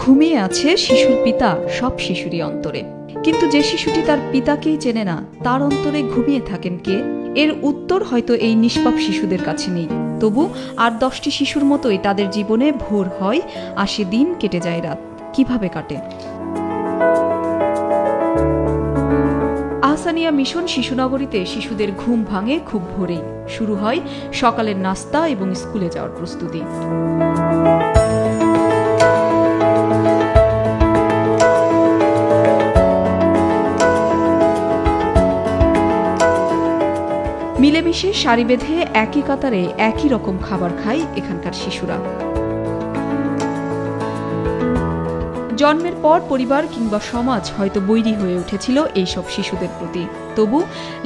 ঘুমিয়ে আছে শিশুর পিতা সব শিশুরই অন্তরে, কিন্তু যে শিশুটি তার পিতাকেই চেনে না তার অন্তরে ঘুমিয়ে থাকেন কে? এর উত্তর হয়তো এই নিষ্পাপ শিশুদের কাছে নেই। তবু আর 10টি শিশুর মতোই তাদের জীবনে ভোর হয়, আসে দিন, কেটে যায় রাত। কিভাবে কাটে? আহসানিয়া মিশন শিশুনগরীতে শিশুদের ঘুম ভাঙে খুব ভোরেই। শুরু হয় সকালের নাস্তা এবং স্কুলে যাওয়ার প্রস্তুতি। মিলেমিশে সারি বেঁধে একই কাতারে একই রকম খাবার খায় এখানকার শিশুরা। জন্মের পর পরিবার কিংবা সমাজ হয়তো বৈরী হয়ে উঠেছিল এইসব শিশুদের প্রতি, তবু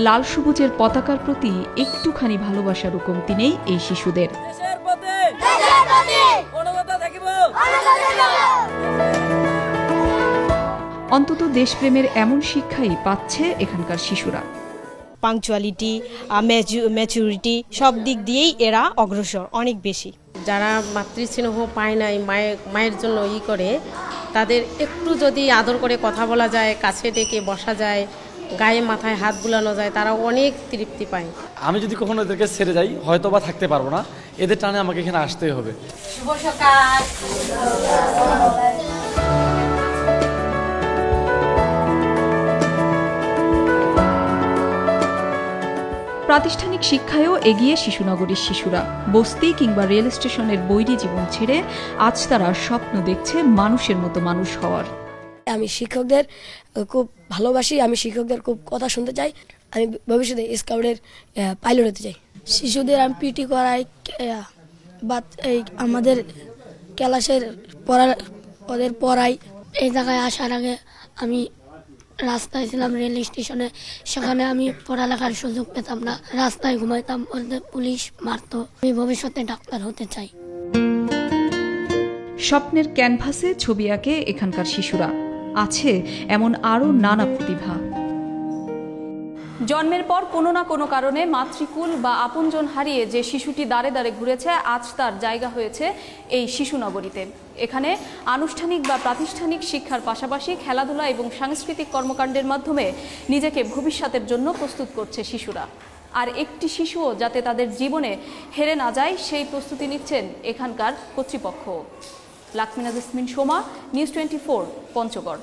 লাল সবুজের পতাকার প্রতি একটুখানি ভালোবাসারও কমতি নেই এই শিশুদের। অন্তত দেশপ্রেমের এমন শিক্ষাই পাচ্ছে এখানকার শিশুরা। পাংচুয়ালিটি, ম্যাচুরিটি সব দিক দিয়েই এরা অগ্রসর অনেক বেশি। যারা মাতৃস্নেহ পায় নাই, মায়ের জন্য করে, তাদের একটু যদি আদর করে কথা বলা যায়, কাছে ডেকে বসা যায়, গায়ে মাথায় হাত বুলানো যায়, তারা অনেক তৃপ্তি পায়। আমি যদি কখনো এদেরকে ছেড়ে যাই হয়তো বা থাকতে পারবো না, এদের টানে আমাকে এখানে আসতেই হবে। শুভ সকাল। প্রাতিষ্ঠানিক শিক্ষায়ও এগিয়ে শিশুনগরীর শিশুরা। বস্তি কিংবা রেল স্টেশনের বৈরী জীবন ছেড়ে আজ তারা স্বপ্ন দেখছে মানুষের মতো মানুষ হওয়ার। আমি শিক্ষকদের খুব ভালোবাসি, আমি শিক্ষকদের খুব কথা শুনতে চাই। আমি ভবিষ্যতে স্কাউটের পাইলট হতে চাই। শিশুদের আমি পিটি করাই বা এই আমাদের ক্লাসের ওদের পড়াই। এই জায়গায় আসার আগে আমি রাস্তায় ছিলাম, রেল স্টেশনে, সেখানে আমি পড়ালেখার সুযোগ পেতাম না, রাস্তায় ঘুমাইতাম, পুলিশ মারতো। আমি ভবিষ্যতে ডাক্তার হতে চাই। স্বপ্নের ক্যানভাসে ছবি আঁকে এখানকার শিশুরা। আছে এমন আরও নানা প্রতিভা। জন্মের পর কোনো না কোনো কারণে মাতৃকুল বা আপনজন হারিয়ে যে শিশুটি দাঁড়ে দাঁড়ে ঘুরেছে, আজ তার জায়গা হয়েছে এই শিশুনগরীতে। এখানে আনুষ্ঠানিক বা প্রাতিষ্ঠানিক শিক্ষার পাশাপাশি খেলাধুলা এবং সাংস্কৃতিক কর্মকাণ্ডের মাধ্যমে নিজেকে ভবিষ্যতের জন্য প্রস্তুত করছে শিশুরা। আর একটি শিশুও যাতে তাদের জীবনে হেরে না যায় সেই প্রস্তুতি নিচ্ছেন এখানকার কর্তৃপক্ষ। লাকমিনা জেসমিন সোমা, নিউজ 24, পঞ্চগড়।